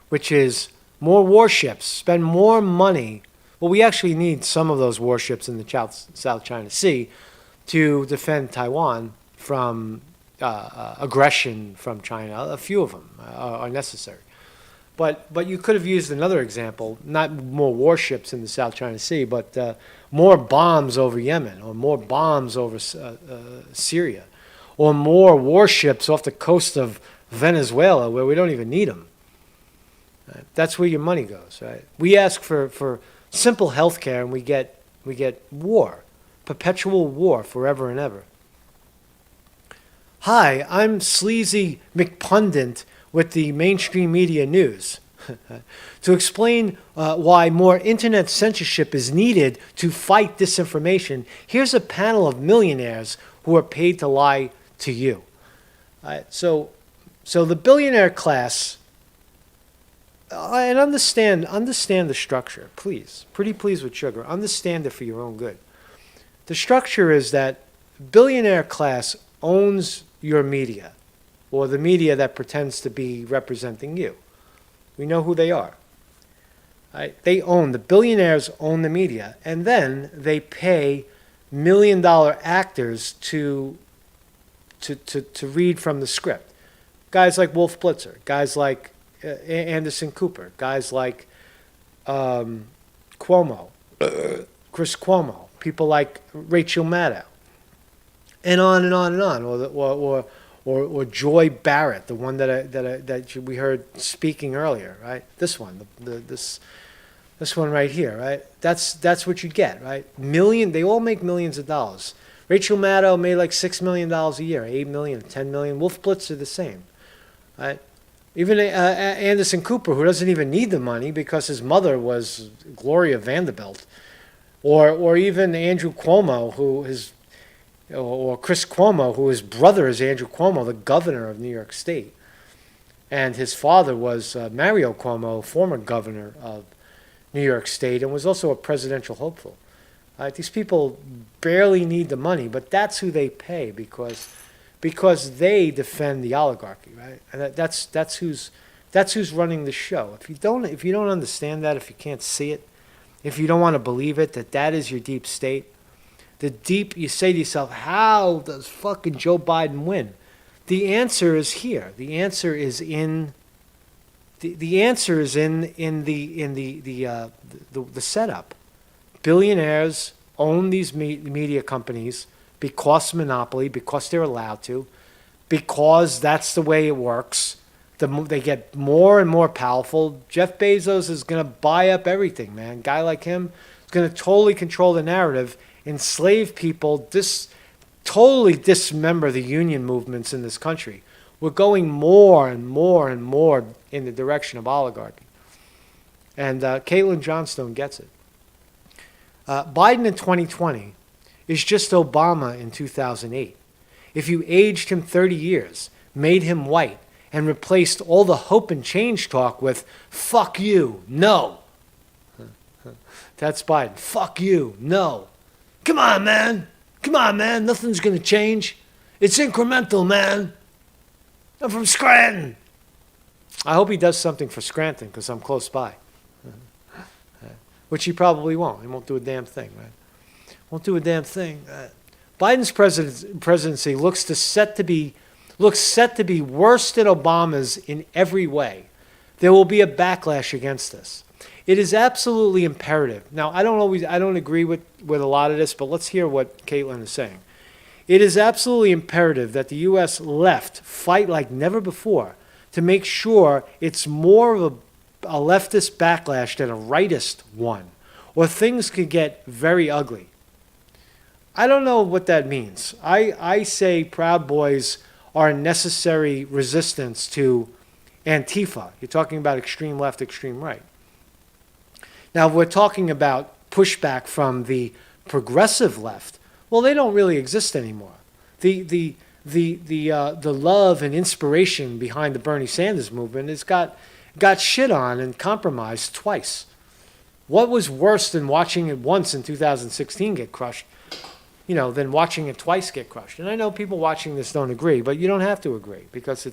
which is more warships, spend more money. Well, we actually need some of those warships in the South China Sea to defend Taiwan from aggression from China. A few of them are necessary. But you could have used another example, not more warships in the South China Sea, but more bombs over Yemen, or more bombs over Syria, or more warships off the coast of Venezuela where we don't even need them. Right? That's where your money goes, right? We ask for simple health care and we get war, perpetual war forever and ever. Hi, I'm Sleazy McPundit with the mainstream media news. To explain why more internet censorship is needed to fight disinformation, here's a panel of millionaires who are paid to lie to you. So the billionaire class, and understand the structure, please. Pretty please with sugar. Understand it for your own good. The structure is that billionaire class owns your media, or the media that pretends to be representing you. We know who they are. Right? The billionaires own the media, and then they pay $1 million actors to read from the script. Guys like Wolf Blitzer, guys like Anderson Cooper, guys like Cuomo, Chris Cuomo, people like Rachel Maddow, and on and on and on, or Joy Barrett, the one that we heard speaking earlier, right? This one, this one right here, right? That's what you get, right? They all make millions of dollars. Rachel Maddow made like $6 million a year, $8 million, $10 million. Wolf Blitzer the same, right? Even Anderson Cooper, who doesn't even need the money because his mother was Gloria Vanderbilt, or even Andrew Cuomo, or Chris Cuomo, who his brother is Andrew Cuomo, the governor of New York State, and his father was Mario Cuomo, former governor of New York State, and was also a presidential hopeful. These people barely need the money, but that's who they pay because they defend the oligarchy, right? And that's who's running the show. If you don't understand that, if you can't see it, if you don't want to believe it, that is your deep state. You say to yourself, how does fucking Joe Biden win? The answer is here. The answer is in the setup. Billionaires own these media companies because monopoly, because they're allowed to, because that's the way it works. They get more and more powerful. Jeff Bezos is going to buy up everything, man. A guy like him is going to totally control the narrative, enslave people, totally dismember the union movements in this country. We're going more and more and more in the direction of oligarchy. And Caitlin Johnstone gets it. Biden in 2020 is just Obama in 2008. If you aged him 30 years, made him white, and replaced all the hope and change talk with fuck you, no. That's Biden. Fuck you, no. Come on, man. Come on, man. Nothing's going to change. It's incremental, man. I'm from Scranton. I hope he does something for Scranton because I'm close by. Which he probably won't. He won't do a damn thing, right? Won't do a damn thing. Biden's presidency looks set to be worse than Obama's in every way. There will be a backlash against this. It is absolutely imperative. Now, I don't agree with a lot of this, but let's hear what Caitlin is saying. It is absolutely imperative that the U.S. left fight like never before to make sure it's more of a leftist backlash than a rightist one, or things could get very ugly. I don't know what that means. I say Proud Boys are a necessary resistance to Antifa. You're talking about extreme left, extreme right. Now, if we're talking about pushback from the progressive left, well, they don't really exist anymore. The love and inspiration behind the Bernie Sanders movement has got shit on and compromised twice. What was worse than watching it once in 2016 get crushed, than watching it twice get crushed? And I know people watching this don't agree, but you don't have to agree because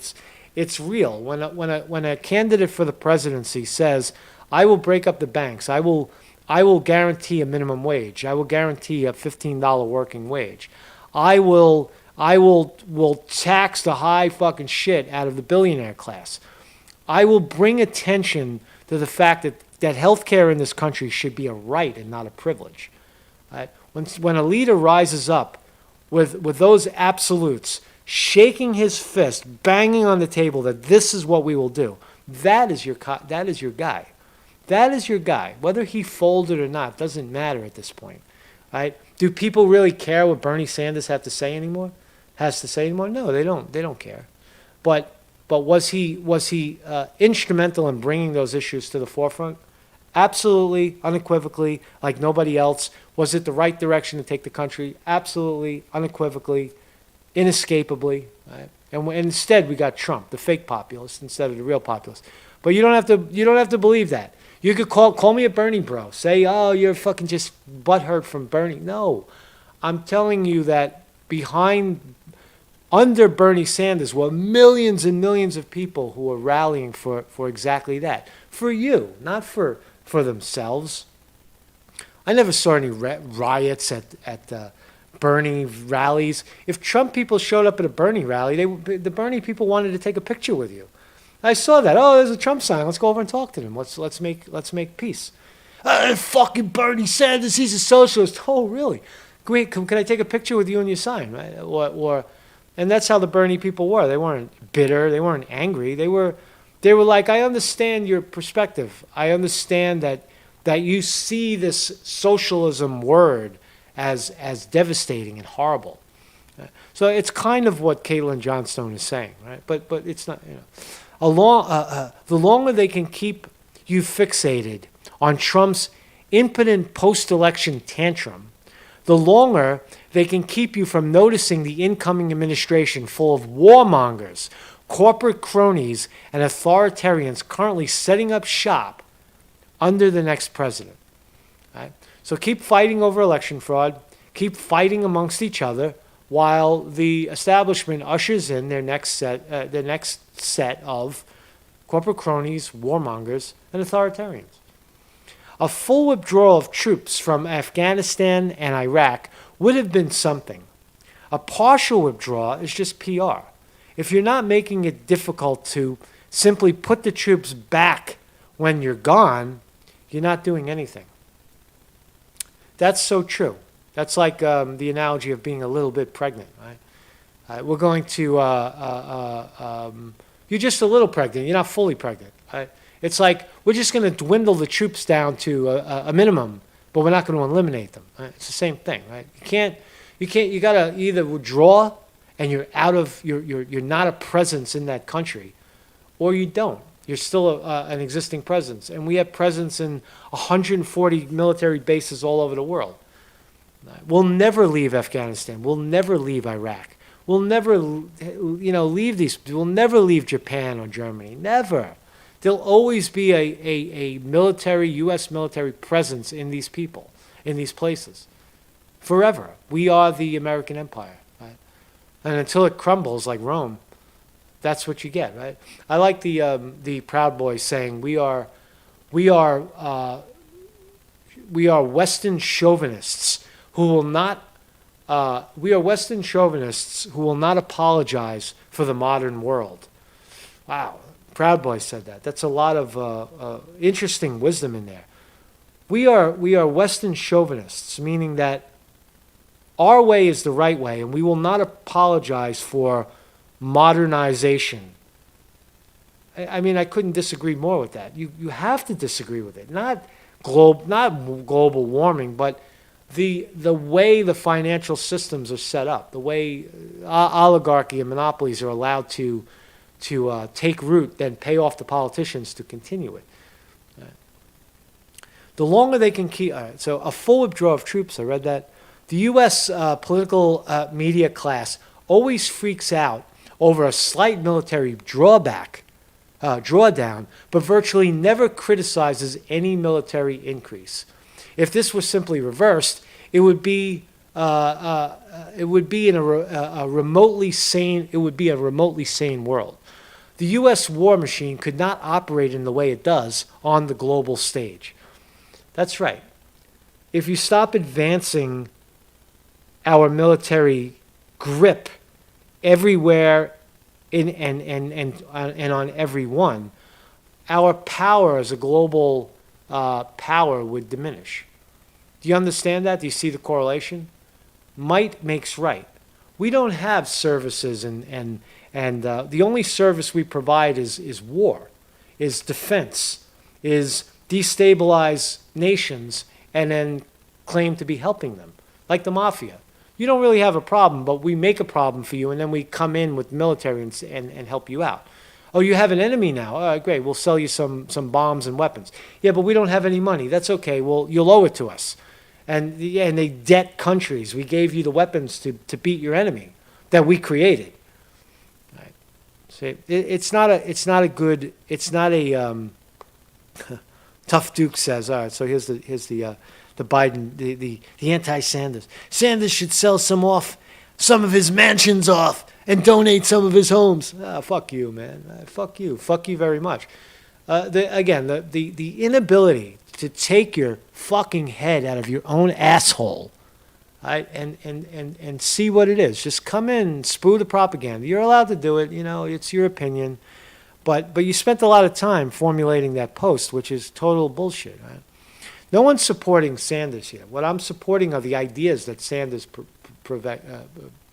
it's real. When a candidate for the presidency says, I will break up the banks, I will guarantee a minimum wage, I will guarantee a $15 working wage, I will tax the high fucking shit out of the billionaire class, I will bring attention to the fact that healthcare in this country should be a right and not a privilege. Right? When a leader rises up with those absolutes, shaking his fist, banging on the table that this is what we will do, that is your guy. That is your guy. Whether he folded or not doesn't matter at this point. Right? Do people really care what Bernie Sanders has to say anymore? No, they don't. They don't care. But was he instrumental in bringing those issues to the forefront? Absolutely, unequivocally, like nobody else. Was it the right direction to take the country? Absolutely, unequivocally, inescapably. Right? And instead, we got Trump, the fake populist, instead of the real populist. But you don't have to believe that. You could call me a Bernie bro. Say, oh, you're fucking just butthurt from Bernie. No, I'm telling you that under Bernie Sanders were millions and millions of people who were rallying for exactly that. For you, not for themselves. I never saw any riots at Bernie rallies. If Trump people showed up at a Bernie rally, the Bernie people wanted to take a picture with you. I saw that. Oh, there's a Trump sign. Let's go over and talk to them. Let's make peace. Fucking Bernie Sanders, he's a socialist. Oh, really? Great. Can I take a picture with you and your sign? Right? And that's how the Bernie people were. They weren't bitter. They weren't angry. They were like, I understand your perspective. I understand that you see this socialism word as devastating and horrible. So it's kind of what Caitlin Johnstone is saying, right? But it's not, the longer they can keep you fixated on Trump's impotent post-election tantrum, the longer they can keep you from noticing the incoming administration full of warmongers, corporate cronies, and authoritarians currently setting up shop under the next president. Right? So keep fighting over election fraud, keep fighting amongst each other, while the establishment ushers in their next set of corporate cronies, warmongers, and authoritarians. A full withdrawal of troops from Afghanistan and Iraq would have been something. A partial withdrawal is just PR. If you're not making it difficult to simply put the troops back when you're gone, you're not doing anything. That's so true. That's like the analogy of being a little bit pregnant, right? We're going to, you're just a little pregnant. You're not fully pregnant, right? It's like we're just going to dwindle the troops down to a minimum, but we're not going to eliminate them. Right? It's the same thing, right? You got to either withdraw and you're not a presence in that country, or you don't. You're still an existing presence. And we have presence in 140 military bases all over the world. We'll never leave Afghanistan. We'll never leave Iraq. will never, leave these. Will never leave Japan or Germany. Never. There'll always be a military, U.S. military presence in these people, in these places, forever. We are the American empire, right? And until it crumbles like Rome, that's what you get, right? I like the Proud Boys saying we are Western chauvinists who will not. We are Western chauvinists who will not apologize for the modern world. Wow, Proud Boys said that. That's a lot of interesting wisdom in there. We are Western chauvinists, meaning that our way is the right way, and we will not apologize for modernization. I mean, I couldn't disagree more with that. You have to disagree with it. Not global warming, but the way the financial systems are set up, the way oligarchy and monopolies are allowed to take root, then pay off the politicians to continue it. The longer they can keep... so a full withdrawal of troops, I read that. The U.S. Political media class always freaks out over a slight military drawdown, but virtually never criticizes any military increase. If this was simply reversed, it would be a remotely sane world. The U.S. war machine could not operate in the way it does on the global stage. That's right. If you stop advancing our military grip everywhere and on everyone, our power as a global power would diminish. Do you understand that? Do you see the correlation? Might makes right. We don't have services, and the only service we provide is war, is defense, is destabilize nations and then claim to be helping them, like the mafia. You don't really have a problem, but we make a problem for you, and then we come in with military and help you out. Oh, you have an enemy now. All right, great. We'll sell you some bombs and weapons. Yeah, but we don't have any money. That's okay. Well, you'll owe it to us. And they debt countries. We gave you the weapons to beat your enemy that we created. Right. So it's not a Tough Duke says. All right. So here's the Biden, the anti-Sanders. Sanders should sell some of his mansions off and donate some of his homes. Fuck you, man. Fuck you. Fuck you very much. The inability to take your fucking head out of your own asshole, right, and see what it is. Just come in and spew the propaganda. You're allowed to do it. It's your opinion. But you spent a lot of time formulating that post, which is total bullshit, right? No one's supporting Sanders here. What I'm supporting are the ideas that Sanders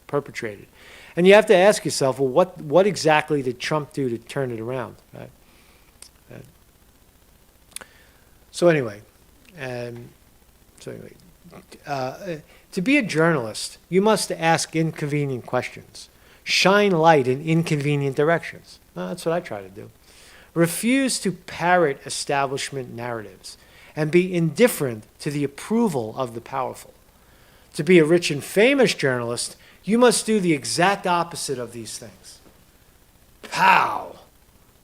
perpetrated. And you have to ask yourself, well, what exactly did Trump do to turn it around, right? So anyway, to be a journalist, you must ask inconvenient questions, shine light in inconvenient directions. That's what I try to do. Refuse to parrot establishment narratives and be indifferent to the approval of the powerful. To be a rich and famous journalist, you must do the exact opposite of these things. Pow!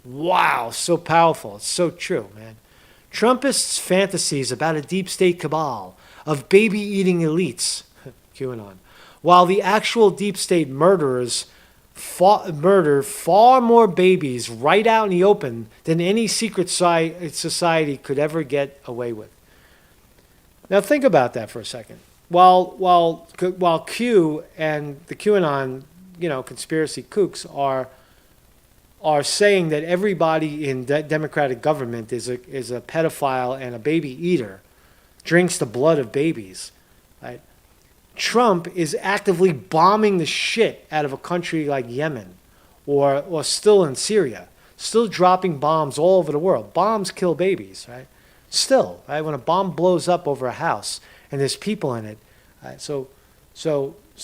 Wow, so powerful. It's so true, man. Trumpists' fantasies about a deep state cabal of baby-eating elites, QAnon, while the actual deep state murderers murder far more babies right out in the open than any secret society could ever get away with. Now think about that for a second. While Q and the QAnon, conspiracy kooks are saying that everybody in democratic government is a pedophile and a baby eater, drinks the blood of babies, right? Trump is actively bombing the shit out of a country like Yemen or still in Syria, still dropping bombs all over the world. Bombs kill babies, right? Still, right? When a bomb blows up over a house and there's people in it, right? So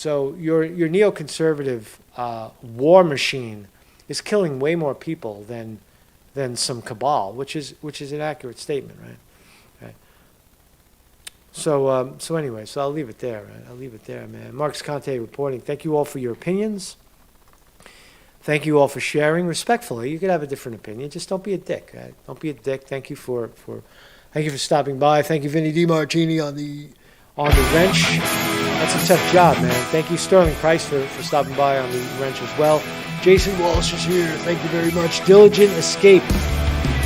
your neoconservative war machine is killing way more people than some cabal, which is an accurate statement, right? So anyway, so I'll leave it there. Right? I'll leave it there, man. Marcus Conte reporting. Thank you all for your opinions. Thank you all for sharing respectfully. You could have a different opinion. Just don't be a dick. Right? Don't be a dick. Thank you for stopping by. Thank you, Vinny DiMartini on the wrench. That's a tough job, man. Thank you, Sterling Price, for stopping by on the wrench as well. Jason Walsh is here. Thank you very much. Diligent Escape.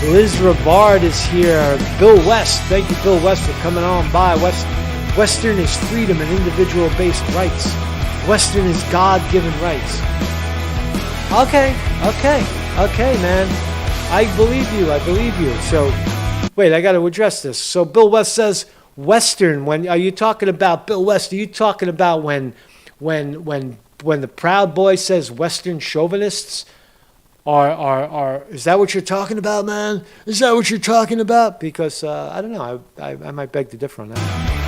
Liz Rabard is here. Bill West. Thank you, Bill West, for coming on by. Western is freedom and individual-based rights. Western is God-given rights. Okay, man. I believe you. So, wait, I got to address this. So Bill West says Western. Are you talking about Bill West? Are you talking about when the Proud Boy says Western chauvinists are? Is that what you're talking about, man? Is that what you're talking about? Because I don't know. I might beg to differ on that.